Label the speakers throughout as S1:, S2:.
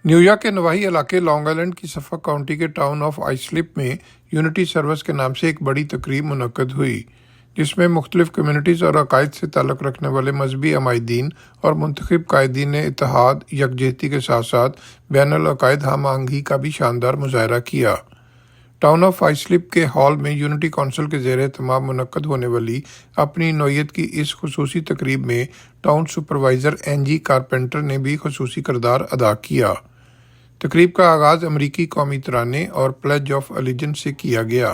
S1: New York के नवाही इलाके long island की सफ़क काउंटी के टाउन ऑफ आइसलिप में यूनिटी सर्विस के नाम से एक बड़ी तकरीब मुनक्कद हुई, जिसमें मुख्तलिफ कम्यूनिटीज़ और अकायद से ताल्लुक़ रखने वाले मजहबी अमायदीन और मुंतखब कायदीन ने इत्तेहाद, यकजहती के साथ साथ बैनुल अकायद हम आहंगी का भी शानदार मुजाहरा किया। टाउन ऑफ आइसलिप के हॉल में यूनिटी काउंसिल के ज़ेर एहतमाम मुनक्कद होने वाली अपनी नौयत की इस खुसूसी तकरीब में टाउन सुपरवाइज़र एनजी कारपेंटर ने भी खुसूसी किरदार अदा किया। तकरीब का आगाज़ अमरीकी कौमी तराने और प्लेज ऑफ एलिजेंस से किया गया।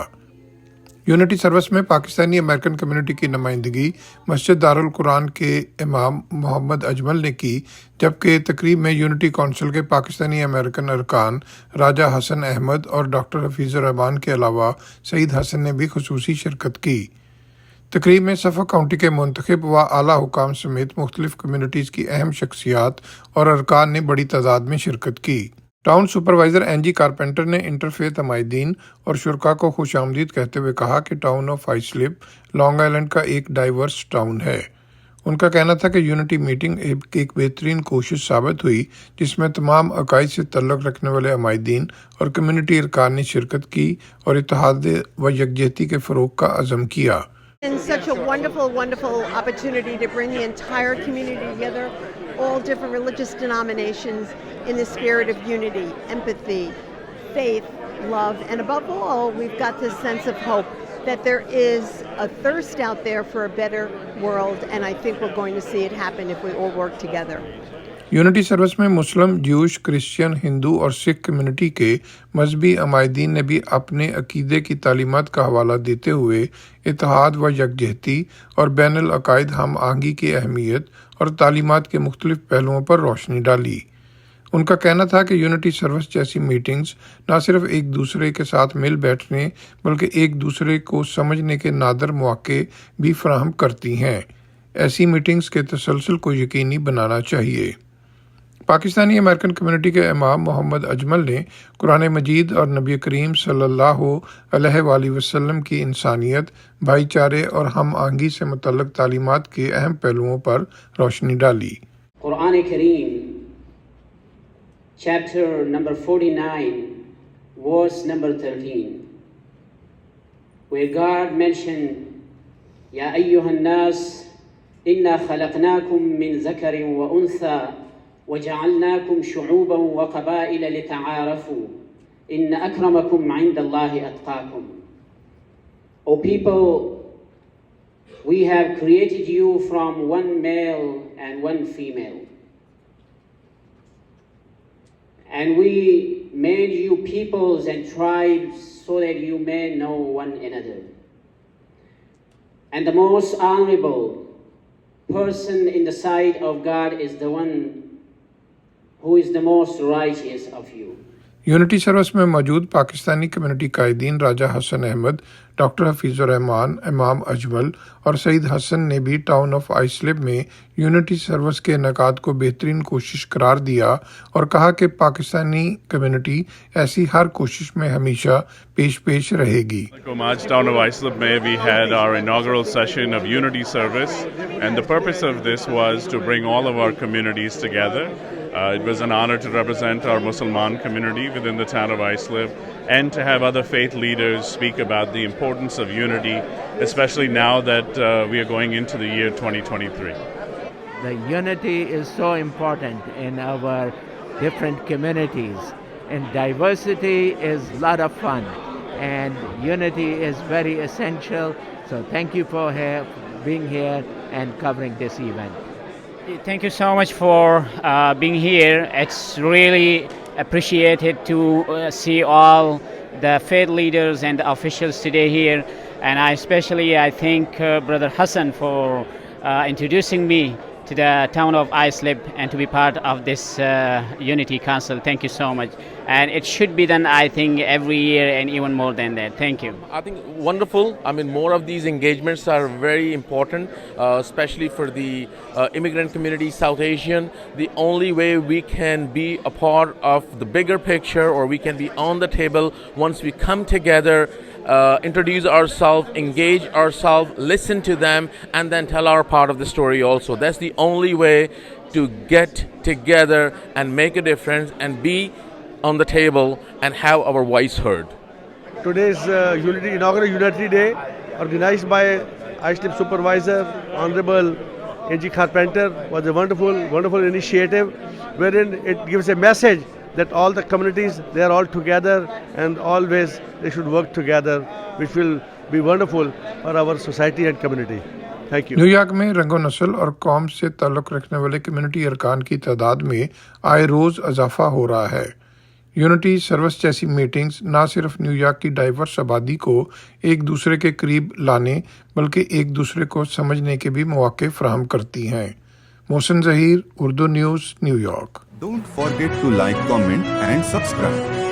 S1: यूनिटी सर्विस में पाकिस्तानी अमेरिकन कम्युनिटी की नुमाइंदगी मस्जिद दारुल कुरान के इमाम मोहम्मद अजमल ने की, जबकि तकरीब में यूनिटी काउंसिल के पाकिस्तानी अमेरिकन अरकान राजा हसन अहमद और डॉक्टर हफीज़ुर रहमान के अलावा सईद हसन ने भी खुसूसी शिरकत की। तकरीब में सफ़क काउंटी के मुंतखब व आला हुकाम समेत मुख्तलिफ कम्यूनिटीज़ की अहम शख्सियात और अरकान ने बड़ी तादाद में शिरकत की। टाउन सुपरवाइज़र एनजी कारपेंटर ने इंटरफेथ अमायदीन और शुरका को खुशामदीद कहते हुए कहा कि टाउन ऑफ आइसलिप लॉन्ग आइलैंड का एक डाइवर्स टाउन है। उनका कहना था कि यूनिटी मीटिंग एक बेहतरीन कोशिश साबित हुई, जिसमें तमाम अकायद से तल्लुक़ रखने वाले अमायदीन और कम्यूनिटी अरकान ने शिरकत की और इत्तेहाद व यकजहती के फ़रोग़ का अज़म किया।
S2: And such a wonderful opportunity to bring the entire community together, all different religious denominations, in the spirit of unity, empathy, faith, love, and above all, we've got this sense of hope that there is a thirst out there for a better world, and I think we're going to see it happen if we all work together.
S1: Unity service में मुस्लिम, Jews, Christian, Hindu और Sikh community के मजहबी अमायदीन ने भी अपने अकीदे की तालीमात का हवाला देते हुए इत्तेहाद व यकजहती और बैनुल अकायद हम आहंगी की अहमियत और तालीमात के मुख्तलिफ पहलुओं पर रोशनी डाली। उनका कहना था कि यूनिटी सर्विस जैसी मीटिंग्स न सिर्फ एक दूसरे के साथ मिल बैठने बल्कि एक दूसरे को समझने के नादर मौके भी फराहम करती हैं। ऐसी मीटिंग्स के तसलसल को यकीनी बनाना चाहिए। पाकिस्तानी अमेरिकन कम्युनिटी के इमाम मोहम्मद अजमल ने कुरान मजीद और नबी करीम सल्लल्लाहु अलैहि वसल्लम की इंसानियत, भाईचारे और हम आहंगी से मुतल्लिक़ तालीमात के अहम पहलुओं पर रोशनी डाली।
S3: कुरान करीम chapter number 49 verse number 13 where God mentioned या अय्युहन नास इन्ना खलकनाकुम मिन ज़करिन व उन्सा वजअलनाकुम शुऊबन व क़बाइल लितआरफू इन्न अक्रमकुम इंदल्लाहि अत्क़ाकुम। O people, we have created you from one male and one female, and we made you peoples and tribes so that you may know one another. And the most honorable person in the sight of God is the one who is the most righteous of you.
S1: Unity service में मौजूद Pakistani community कायदीन राजा Hasan Ahmad, doctor हफीज़ुर Rahman, इमाम अजमल और सईद हसन ने भी town of आइसलिप में unity service के इनेकाद को बेहतरीन कोशिश करार दिया और कहा कि पाकिस्तानी कम्युनिटी ऐसी हर कोशिश में हमेशा पेश रहेगी।
S4: आज टाउन ऑफ आइसलिप में we had our inaugural session of unity service, and the purpose of this was to bring all of our communities together. It was an honor to represent our Muslim community within the town of Islip and to have other faith leaders speak about the importance of unity, especially now that we are going into the year 2023.
S5: The unity is so important in our different communities, and diversity is a lot of fun, and unity is very essential. So thank you for being here and covering this event.
S6: Thank you so much for being here. It's really appreciated to see all the faith leaders and the officials today here, and I thank Brother Hassan for introducing me to the town of Islip and to be part of this Unity Council. Thank you so much. And it should be done, I think, every year and even more than that. Thank you.
S7: I think wonderful. I mean, more of these engagements are very important, especially for the immigrant community, South Asian. The only way we can be a part of the bigger picture, or we can be on the table once we come together introduce ourselves, engage ourselves, listen to them, and then tell our part of the story also. That's the only way to get together and make a difference and be on the table and have our voice heard.
S8: Today's inaugural Unity Day, organized by Islip Supervisor Honorable A.G. Carpenter, was a wonderful initiative, wherein it gives a message that all the communities, they are all together and always they should work together, which will be wonderful for our society and community. Thank you.
S1: New York में रंगो नस्ल और कौम से ताल्लुक़ रखने वाले community अरकान की तादाद में आए रोज़ इजाफा हो रहा है। यूनिटी सर्विस जैसी मीटिंग्स ना सिर्फ न्यूयॉर्क की डाइवर्स आबादी को एक दूसरे के करीब लाने बल्कि एक दूसरे को समझने के भी मौके फराहम करती हैं। Mohsin Zaheer, Urdu news, New York.
S9: Don't forget to like, comment and subscribe.